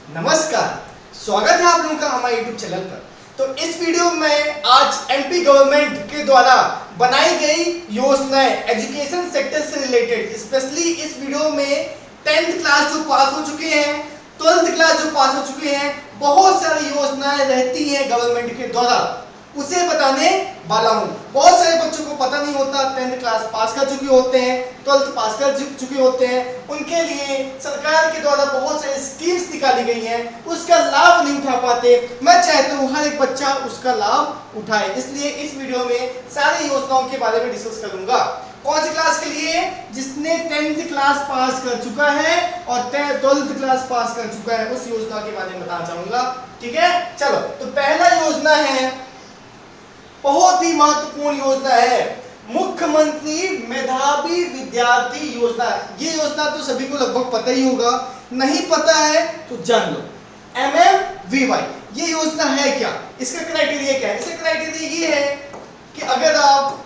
नमस्कार, स्वागत है आप लोगों का हमारे YouTube चैनल पर। तो इस वीडियो में आज एमपी गवर्नमेंट के द्वारा बनाई गई योजनाएं एजुकेशन सेक्टर से रिलेटेड, स्पेशली इस वीडियो में 10th क्लास जो पास हो चुके हैं, 12th क्लास जो पास हो चुके हैं, बहुत सारी योजनाएं रहती हैं गवर्नमेंट के द्वारा, उसे बताने वाला हूं। बहुत सारे बच्चों को पता नहीं होता, 10th क्लास पास कर चुके होते हैं, 12th पास कर चुके होते हैं, उनके लिए सरकार के द्वारा बहुत सारी स्कीम्स निकाली गई हैं, उसका लाभ नहीं उठा पाते। मैं चाहता हूं हर एक बच्चा उसका लाभ उठाए, इसलिए इस वीडियो में सारी योजनाओं के बारे में डिस्कस करूंगा। कौन सी क्लास के लिए? जिसने 10th क्लास पास कर चुका है और 12th क्लास पास कर चुका है, उस योजना के बारे में बताना चाहूंगा। ठीक है, चलो। तो पहला योजना है, बहुत ही महत्वपूर्ण योजना है, मुख्यमंत्री मेधावी विद्यार्थी योजना। ये योजना तो सभी को लगभग पता ही होगा, नहीं पता है तो जान लो। MMVY ये योजना है क्या? इसका क्राइटेरिया क्या है? इसका क्राइटेरिया ये है कि अगर आप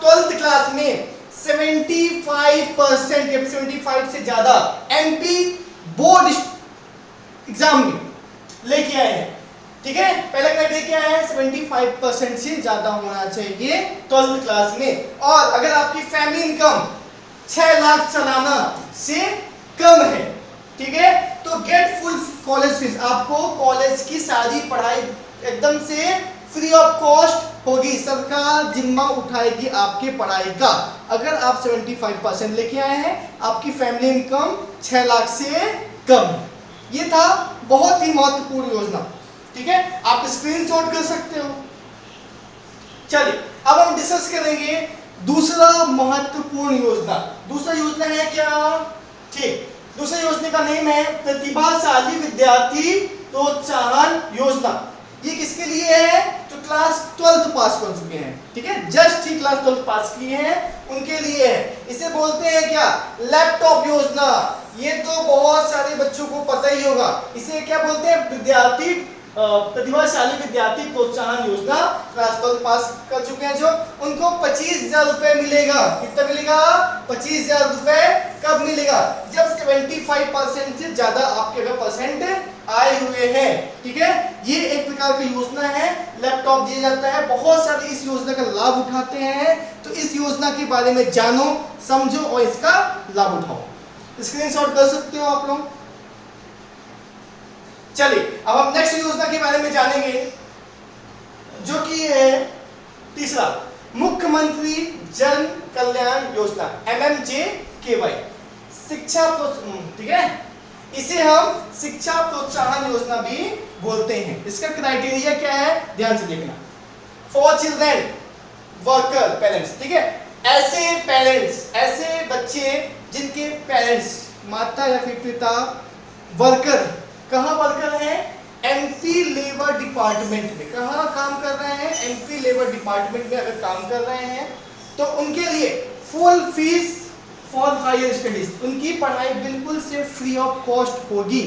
12th क्लास में 75% या 75 से ज्यादा MP बोर्ड एग्जाम में लेके आए हैं, ठीक है। पहला क्राइटेरिया क्या है? 75% से ज्यादा होना चाहिए 12th क्लास में, और अगर आपकी फैमिली इनकम 6 लाख सालाना से कम है, ठीक है, तो गेट फुल कॉलेज फीस। आपको कॉलेज की सारी पढ़ाई एकदम से फ्री ऑफ कॉस्ट होगी, सरकार जिम्मा उठाएगी आपके पढ़ाई का। अगर आप 75% लेके आए हैं, आपकी फैमिली इनकम 6 लाख से कम है। ये था बहुत ही महत्वपूर्ण योजना, ठीक है, आप स्क्रीनशॉट कर सकते हो। चलिए अब हम डिस्कस करेंगे दूसरा महत्वपूर्ण योजना। दूसरा योजना है क्या? ठीक, दूसरे योजना का नेम है प्रतिभाशाली विद्यार्थी प्रोत्साहन योजना। ये किसके लिए है? जो क्लास 12th पास कर चुके हैं, ठीक है, जस्ट ही क्लास 12th पास किए हैं, उनके लिए है। इसे बोलते हैं क्या? लैपटॉप योजना। ये तो बहुत सारे बच्चों को पता ही होगा। इसे क्या बोलते हैं? विद्यार्थी प्रतिभाशाली विद्यार्थी प्रोत्साहन योजना। क्लास 12 पास कर चुके हैं जो, उनको 25,000 रुपए मिलेगा। कितना मिलेगा? 25,000 रुपए। कब मिलेगा? जब 75% से ज्यादा आपके अगर परसेंट आए हुए हैं, ठीक है। ये एक प्रकार की योजना है, लैपटॉप दिया जाता है, बहुत सारे इस योजना का लाभ उठाते हैं। तो इस योजना के बारे में जानो, समझो और इसका लाभ उठाओ। स्क्रीनशॉट कर सकते हो आप लोग। चलिए अब हम नेक्स्ट योजना के बारे में जानेंगे, जो कि है तीसरा, मुख्यमंत्री जन कल्याण योजना, MMJKY, शिक्षा प्रोत्साहन, ठीक है, इसे हम शिक्षा प्रोत्साहन योजना भी बोलते हैं। इसका क्राइटेरिया क्या है? ध्यान से देखना। फॉर चिल्ड्रेन वर्कर पेरेंट्स, ठीक है, ऐसे पेरेंट्स, ऐसे बच्चे जिनके पेरेंट्स, माता या फिर पिता वर्कर, कहाँ वर्कर है? MP लेबर डिपार्टमेंट में। कहाँ काम कर रहे हैं? MP लेबर डिपार्टमेंट में अगर काम कर रहे हैं तो उनके लिए full fees for higher studies, उनकी पढ़ाई बिल्कुल से फ्री ऑफ कॉस्ट होगी।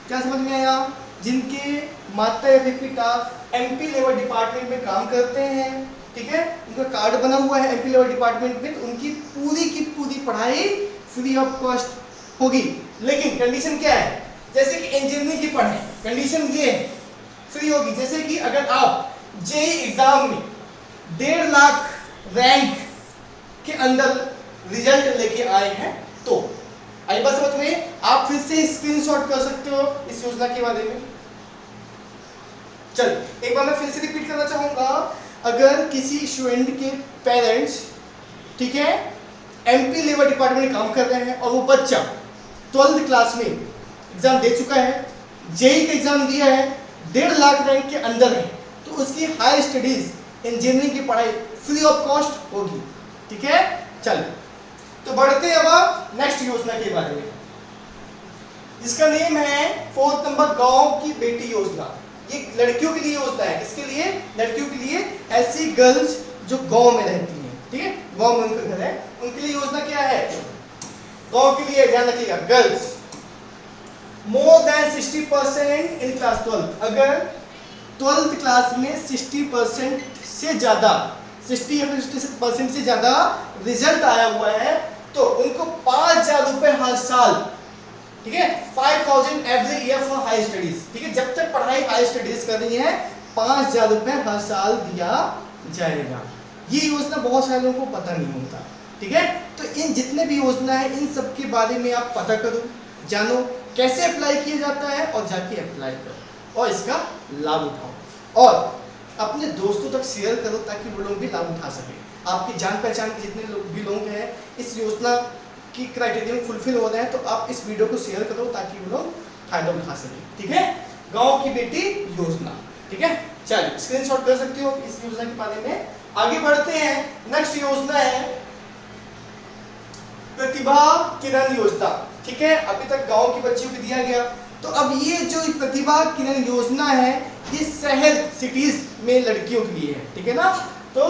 क्या समझ में आया? जिनके माता या फिर पिता MP लेबर डिपार्टमेंट में काम करते हैं, ठीक है, उनका कार्ड बना हुआ है MP लेबर डिपार्टमेंट में, तो उनकी पूरी की पूरी पढ़ाई फ्री ऑफ कॉस्ट होगी। लेकिन कंडीशन क्या है? जैसे कि इंजीनियरिंग की पढ़ाई, कंडीशन ये है, फ्री होगी। जैसे कि अगर आप JEE एग्जाम में 1.5 लाख रैंक के अंदर रिजल्ट लेके आए हैं तो, आई बात समझ में? आप फिर से स्क्रीनशॉट कर सकते हो इस योजना के बारे में। चल एक बार मैं फिर से रिपीट करना चाहूंगा। अगर किसी स्टूडेंट के पेरेंट्स, ठीक है, MP लेबर डिपार्टमेंट में काम कर रहे हैं और वो बच्चा 12th क्लास में एग्जाम दे चुका है, JEE का एग्जाम दिया है, 1.5 लाख रैंक के अंदर है, तो उसकी हाई स्टडीज इंजीनियरिंग की पढ़ाई फ्री ऑफ कॉस्ट होगी, ठीक है। चलिए तो बढ़ते हैं अब नेक्स्ट योजना के बारे में, जिसका नेम है 4th नंबर गांव की बेटी योजना। ये लड़कियों के लिए योजना है। इसके लिए लड़कियों के लिए, ऐसी गर्ल्स जो गांव में रहती हैं, ठीक है, गांव में उनका घर है, उनके लिए योजना क्या है? गांव के लिए ध्यान रखिएगा, girls more than 60% in class 12। अगर 12th क्लास में 60% से ज्यादा 60 या 60% से ज्यादा रिजल्ट आया हुआ है तो उनको 5,000 रुपए हर साल, ठीक है, 5,000 every year for high studies, ठीक है, जब तक पढ़ाई हाई स्टडीज कर रही है 5,000 रुपए हर साल दिया जाएगा। ये योजना बहुत सारे लोगों को पता नहीं होता, ठीक है। तो इन जितने भी योजना है इन सब के बारे में आप पता करो, जानो कैसे अप्लाई किया जाता है और जाके अप्लाई करो और इसका लाभ उठाओ और अपने दोस्तों तक शेयर करो ताकि वो लोग भी लाभ उठा सके। आपके जान पहचान के जितने लोग भी लोग हैं इस योजना की क्राइटेरिया में फुलफिल हो रहे हैं तो आप इस वीडियो को शेयर करो ताकि वो लोग फायदा उठा सके, ठीक है। गांव की बेटी योजना, ठीक है। चलिए स्क्रीनशॉट कर सकते हो इस योजना के बारे में। आगे बढ़ते हैं, नेक्स्ट योजना है प्रतिभा किरण योजना, ठीक है। अभी तक गांव की बच्चियों को दिया गया, तो अब ये जो प्रतिभा किरण योजना है ये शहर सिटीज में लड़कियों के लिए है, ठीक है ना। तो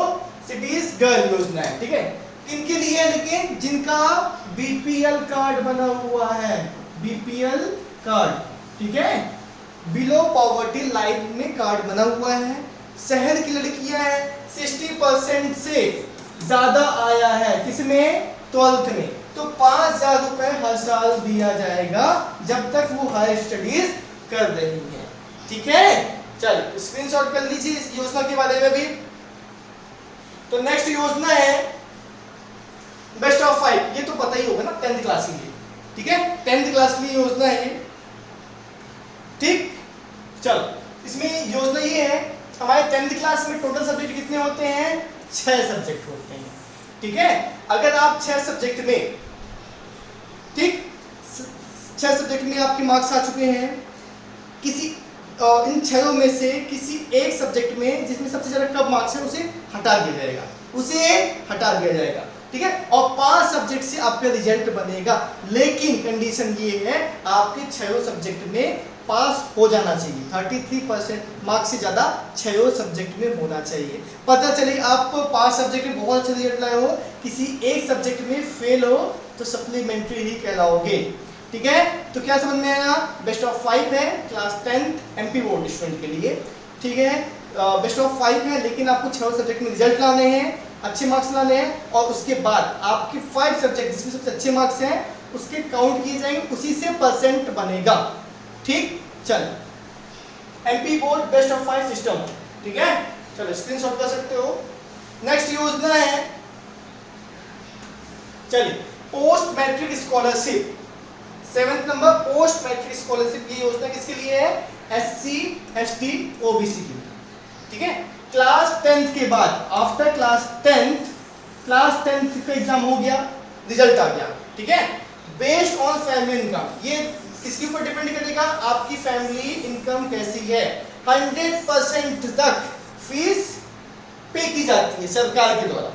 सिटीज गर्ल योजना है, ठीक है। किनके लिए है, लेकिन जिनका बीपीएल कार्ड बना हुआ है, बीपीएल कार्ड, ठीक है, बिलो पॉवर्टी लाइन में कार्ड बना हुआ है, शहर की लड़कियां हैं, 60% से ज्यादा आया है किसमें, 12th में, तो 5,000 रुपए हर साल दिया जाएगा जब तक वो हायर स्टडीज कर रही है, ठीक है। चलिए स्क्रीनशॉट कर लीजिए इस योजना के बारे में भी। तो नेक्स्ट योजना है बेस्ट ऑफ 5, ये तो पता ही होगा ना 10th क्लास के लिए, ठीक है, 10th क्लास के लिए योजना है ये, ठीक। चलो इसमें योजना ये है हमारे 10th क्लास में टोटल सब्जेक्ट कितने होते हैं, 6 सब्जेक्ट होते हैं, ठीक है। अगर आप 6 सब्जेक्ट में, ठीक, 6 सब्जेक्ट में आपके मार्क्स आ चुके हैं, किसी इन 6 में से किसी एक सब्जेक्ट में जिसमें सबसे ज्यादा कम मार्क्स है उसे हटा दिया जाएगा, उसे हटा दिया जाएगा, ठीक है। और 5 सब्जेक्ट से आपका रिजल्ट बनेगा, लेकिन कंडीशन ये है आपके 6 सब्जेक्ट में पास हो जाना चाहिए, 33% मार्क्स से ज्यादा 6 सब्जेक्ट में होना चाहिए। पता चले आप 5 सब्जेक्ट में बहुत अच्छा रिजल्ट लाए हो, किसी एक सब्जेक्ट में फेल हो तो सप्लीमेंट्री ही कहलाओगे, ठीक है। तो क्या समझ में आया, बेस्ट ऑफ 5 है class 10th MP board student के लिए, ठीक है। बेस्ट ऑफ 5 है लेकिन आपको 6 सब्जेक्ट में रिजल्ट लाने हैं, अच्छे मार्क्स लाने हैं और उसके बाद आपके 5 सब्जेक्ट जिसमें सबसे अच्छे मार्क्स हैं उसके काउंट किए जाएंगे, उसी से परसेंट बनेगा, ठीक। चल MP board best of 5 system, ठीक है। चलो स्क्रीनशॉट कर सकते हो। नेक्स्ट योजना है, चलिए post matric scholarship, 7th number post matric scholarship. ये योजना किसके लिए है, SC ST OBC के लिए, ठीक है। क्लास 10th के बाद आफ्टर क्लास 10th का एग्जाम हो गया, रिजल्ट आ गया, ठीक है। बेस्ड ऑन फैमिली इनकम, ये किसके ऊपर डिपेंड करेगा, आपकी फैमिली इनकम कैसी है, 100% तक फीस पे की जाती है सरकार के द्वारा,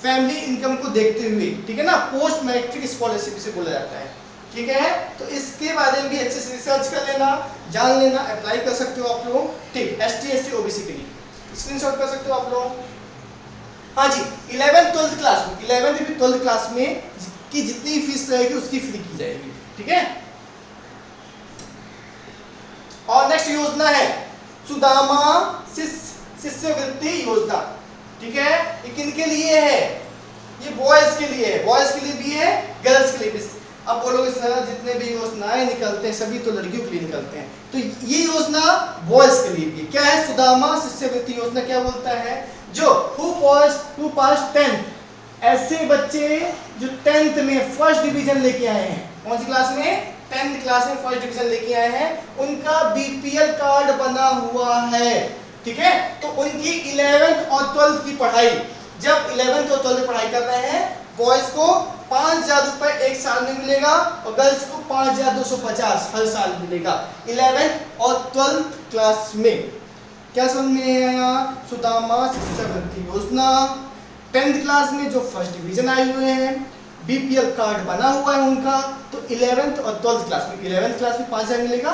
फैमिली इनकम को देखते हुए, ठीक है ना। पोस्ट मैट्रिक स्कॉलरशिप से बोला जाता है, ठीक है। तो इसके बारे में भी अच्छे से रिसर्च कर लेना, जान लेना, अप्लाई कर सकते हो आप लोग, ठीक। ST SC OBC के लिए स्क्रीनशॉट कर सकते हो आप लोग। हाँ जी, 11th 12th क्लास में, 11th भी 12th क्लास में की जितनी फीस रहेगी उसकी फ्री की जाएगी, ठीक है। और नेक्स्ट योजना है सुदामा शिष्यवृत्ति योजना, ठीक है। ये किनके लिए है, ये बॉयज के लिए है, बॉयज के लिए भी है, गर्ल्स के लिए भी। अब बोलोगे सर जितने भी योजनाएं निकलते हैं सभी तो लड़कियों के लिए निकलते हैं, तो ये योजना बॉयज के लिए भी क्या है, सुदामा शिष्यवृत्ति योजना क्या बोलता है, जो हु पास 10th, ऐसे बच्चे जो 10th में फर्स्ट डिवीजन लेके आए हैं, कौन सी क्लास में, 10th क्लास में फर्स्ट डिवीजन लेके आए हैं, उनका बीपीएल कार्ड बना हुआ है, ठीक है। तो उनकी 11th और 12th की पढ़ाई, जब 11th और 12th पढ़ाई कर रहे हैं, बॉयज को 5,000 रुपए एक साल में मिलेगा और गर्ल्स को 5,250 हर साल मिलेगा 11th और 12th क्लास में। क्या समझ में आया, सुदामा शिष्यवृत्ति योजना। 10th क्लास में जो फर्स्ट डिवीजन आए हुए हैं, बीपीएल कार्ड बना हुआ है उनका, तो 11th और 12th क्लास में, 11th क्लास में 5,000 मिलेगा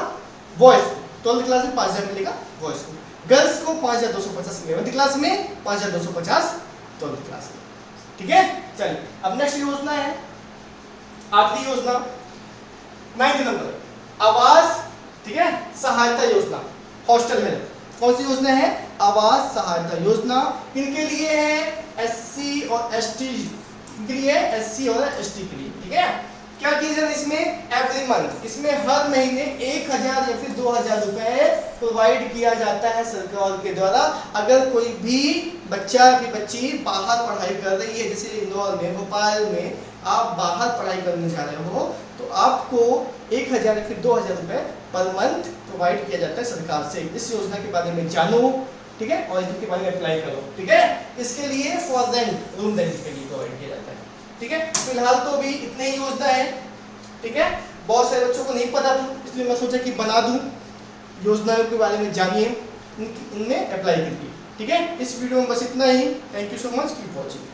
बॉयज को, 12th क्लास में 5,000 मिलेगा बॉयज को, गर्ल्स को 5,250 11th क्लास में, 5,250 12th क्लास में, ठीक है। चलिए अब नेक्स्ट योजना है, आखिरी योजना 9th नंबर आवास, ठीक है, सहायता योजना, हॉस्टल हेल्प। कौन सी योजना है, आवास सहायता योजना। किनके लिए है, SC और ST के लिए, SC और ST के लिए, ठीक है। क्या किया जाता है इसमें, एवरी मंथ, इसमें हर महीने 1000 या फिर 2000 रुपए प्रोवाइड किया जाता है सरकार के द्वारा। अगर कोई भी बच्चा या फिर बच्ची बाहर पढ़ाई कर रही है, जैसे इंदौर में, भोपाल में आप बाहर पढ़ाई करने जा रहे हो, तो आपको 1000 या फिर 2000 रुपए पर मंथ प्रोवाइड किया जाता है सरकार से। इस योजना के बारे में जानो, ठीक है, और इसके बारे में अप्लाई करो, ठीक है। इसके लिए फॉर रेंट, रूम रेंट के लिए प्रोवाइड किया जाता है, ठीक है। फिलहाल तो भी इतने ही योजना है, ठीक है। बहुत सारे बच्चों को नहीं पता था, इसलिए मैं सोचा कि बना दूं। योजनाओं के बारे में जानिए, उनमें अप्लाई करिए, ठीक है। इस वीडियो में बस इतना ही। Thank you so much, keep watching.